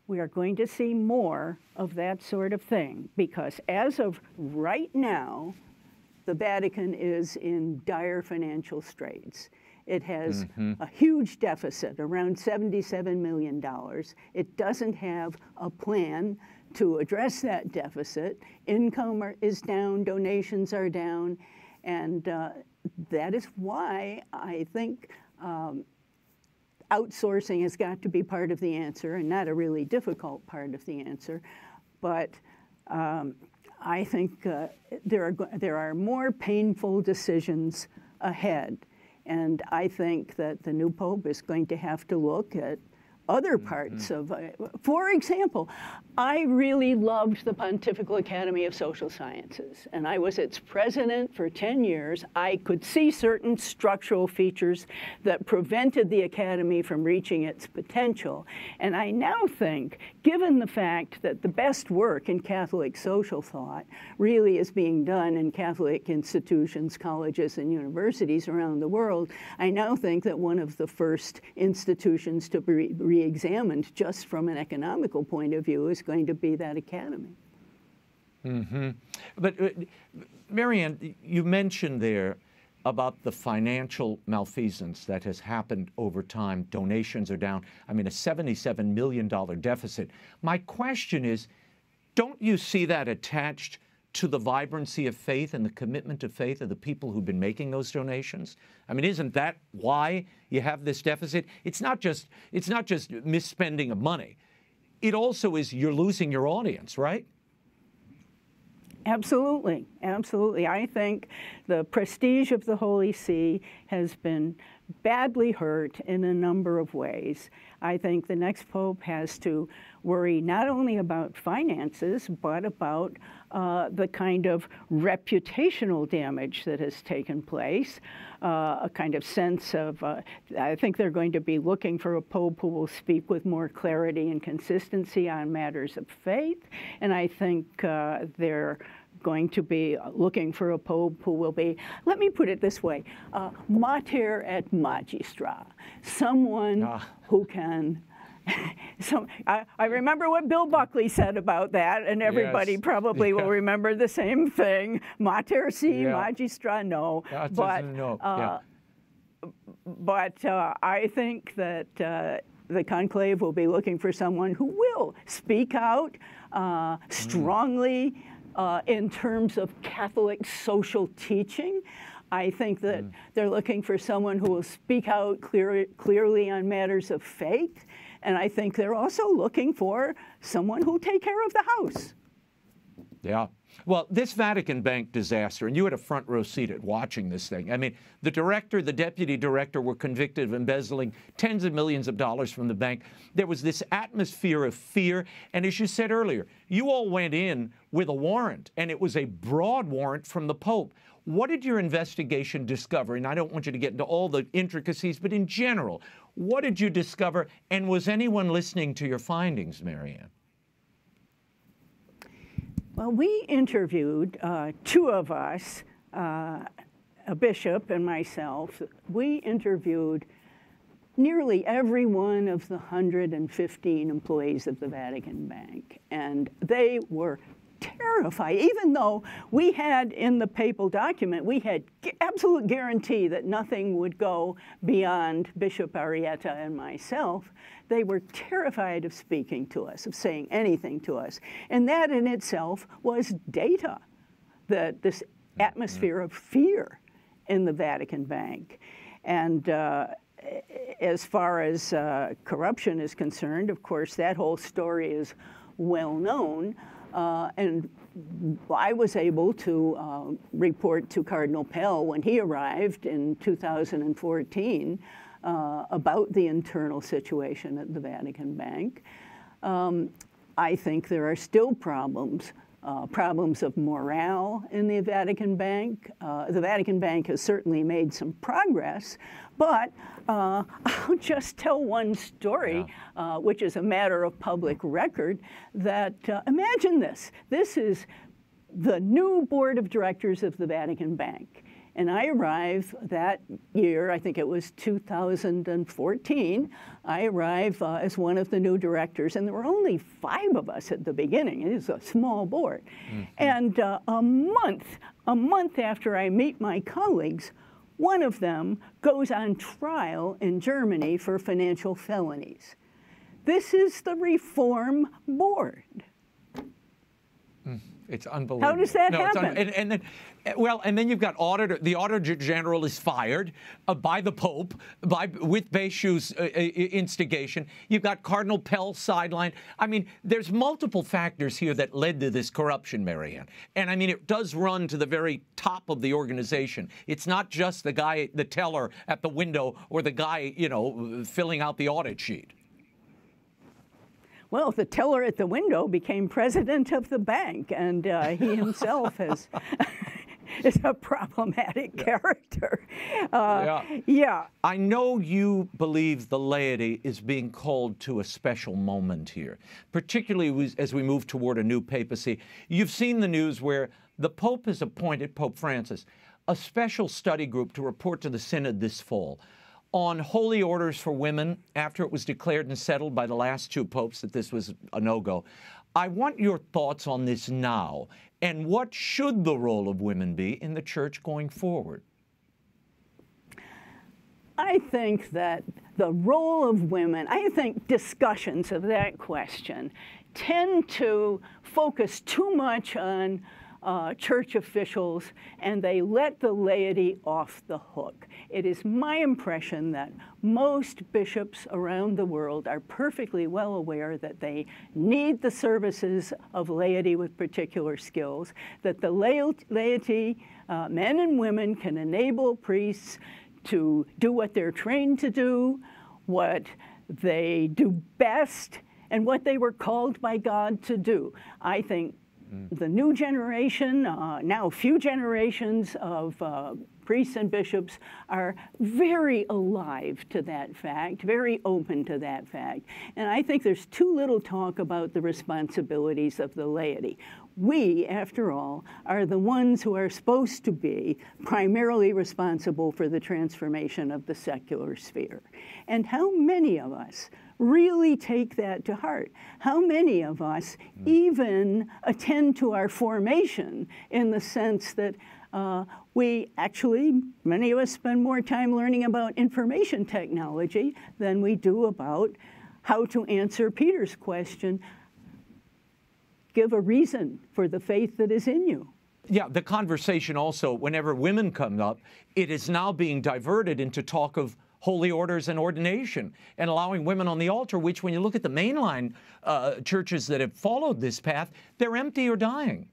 we are going to see more of that sort of thing, because as of right now, the Vatican is in dire financial straits. It has a huge deficit, around $77 million. It doesn't have a plan to address that deficit. Income is down, donations are down, and that is why I think outsourcing has got to be part of the answer, and not a really difficult part of the answer. But I think there are more painful decisions ahead. And I think that the new Pope is going to have to look at other parts of, for example, I really loved the Pontifical Academy of Social Sciences, and I was its president for 10 years. I could see certain structural features that prevented the Academy from reaching its potential. And I now think, given the fact that the best work in Catholic social thought really is being done in Catholic institutions, colleges, and universities around the world, I now think that one of the first institutions to be re-examined just from an economical point of view is going to be that academy. But Marianne, you mentioned there about the financial malfeasance that has happened over time. Donations are down. I mean, a $77 million deficit. My question is, don't you see that attached to the vibrancy of faith and the commitment to faith of the people who've been making those donations? I mean, isn't that why you have this deficit? It's not just misspending of money. It also is you're losing your audience, right? Absolutely, absolutely. I think the prestige of the Holy See has been badly hurt in a number of ways. I think the next Pope has to worry not only about finances, but about the kind of reputational damage that has taken place, a kind of sense of, I think they're going to be looking for a Pope who will speak with more clarity and consistency on matters of faith, and I think they're going to be looking for a Pope who will be, let me put it this way, mater et magistra, someone who can, I remember what Bill Buckley said about that, and everybody probably will remember the same thing, mater si, magistra no. But I think that the conclave will be looking for someone who will speak out strongly in terms of Catholic social teaching. I think that they're looking for someone who will speak out clearly on matters of faith. And I think they're also looking for someone who will take care of the house. Yeah. Well, this Vatican Bank disaster, and you had a front row seat at watching this thing. I mean, the director, the deputy director were convicted of embezzling tens of millions of dollars from the bank. There was this atmosphere of fear. And as you said earlier, you all went in with a warrant, and it was a broad warrant from the Pope. What did your investigation discover? And I don't want you to get into all the intricacies, but in general, what did you discover? And was anyone listening to your findings, Marianne? Well, we interviewed two of us, a bishop and myself. We interviewed nearly every one of the 115 employees of the Vatican Bank, and they were terrified. Even though we had in the papal document, we had absolute guarantee that nothing would go beyond Bishop Arrieta and myself, they were terrified of speaking to us, of saying anything to us. And that in itself was data, that this atmosphere of fear in the Vatican Bank. And as far as corruption is concerned, of course, that whole story is well known. And I was able to report to Cardinal Pell when he arrived in 2014 about the internal situation at the Vatican Bank. I think there are still problems of morale in the Vatican Bank. The Vatican Bank has certainly made some progress, but I'll just tell one story, which is a matter of public record, that imagine this. This is the new board of directors of the Vatican Bank. And I arrived that year, I think it was 2014, I arrived as one of the new directors, and there were only 5 of us at the beginning. It is a small board. And a month after I meet my colleagues, one of them goes on trial in Germany for financial felonies. This is the Reform Board. It's unbelievable. How does that happen? And then you've got the Auditor General is fired by the Pope with Bechu's instigation. You've got Cardinal Pell sidelined. I mean, there's multiple factors here that led to this corruption, Marianne. And I mean, it does run to the very top of the organization. It's not just the guy, the teller at the window, or the guy, filling out the audit sheet. Well, the teller at the window became president of the bank, and he himself is a problematic character. Yeah. I know you believe the laity is being called to a special moment here, particularly as we move toward a new papacy. You've seen the news where the Pope has appointed, Pope Francis, a special study group to report to the Synod this fall on holy orders for women after it was declared and settled by the last two popes that this was a no-go. I want your thoughts on this now, and what should the role of women be in the church going forward? I think that the role of women, I think discussions of that question tend to focus too much on church officials, and they let the laity off the hook. It is my impression that most bishops around the world are perfectly well aware that they need the services of laity with particular skills, that the laity, men and women, can enable priests to do what they're trained to do, what they do best, and what they were called by God to do. I think the new generation, now few generations of priests and bishops, are very alive to that fact, very open to that fact. And I think there's too little talk about the responsibilities of the laity. We, after all, are the ones who are supposed to be primarily responsible for the transformation of the secular sphere. And how many of us really take that to heart? How many of us even attend to our formation in the sense that many of us spend more time learning about information technology than we do about how to answer Peter's question, give a reason for the faith that is in you. Yeah, the conversation also, whenever women come up, it is now being diverted into talk of holy orders and ordination, and allowing women on the altar, which when you look at the mainline churches that have followed this path, they're empty or dying.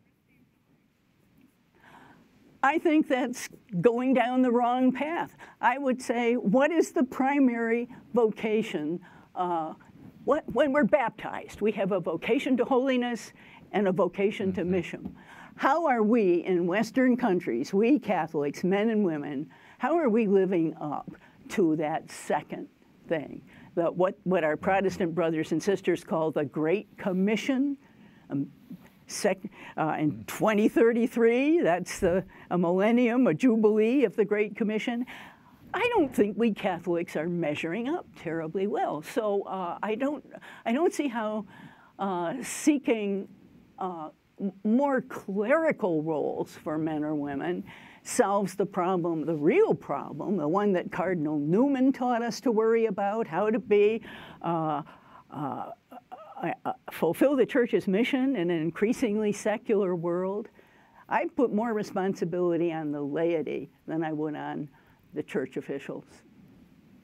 I think that's going down the wrong path. I would say, what is the primary vocation? When we're baptized, we have a vocation to holiness and a vocation to mission. How are we in Western countries, we Catholics, men and women, how are we living up to that second thing, what our Protestant brothers and sisters call the Great Commission? In 2033, that's a millennium, a jubilee of the Great Commission. I don't think we Catholics are measuring up terribly well. So I don't see how seeking more clerical roles for men or women solves the problem, the real problem, the one that Cardinal Newman taught us to worry about, how to be fulfill the church's mission in an increasingly secular world. I put more responsibility on the laity than I would on the church officials.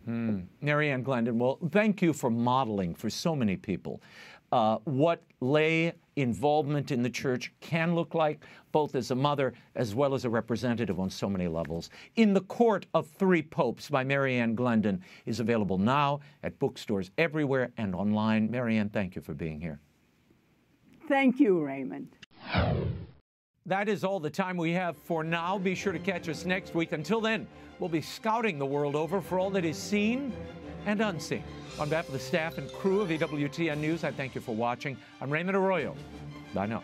Mary Ann Glendon, well, thank you for modeling for so many people what lay involvement in the church can look like, both as a mother as well as a representative on so many levels. In the Court of Three Popes by Mary Ann Glendon is available now at bookstores everywhere and online. Mary Ann, thank you for being here. Thank you, Raymond. That is all the time we have for now. Be sure to catch us next week. Until then, we'll be scouting the world over for all that is seen and unseen. On behalf of the staff and crew of EWTN News, I thank you for watching. I'm Raymond Arroyo. Bye now.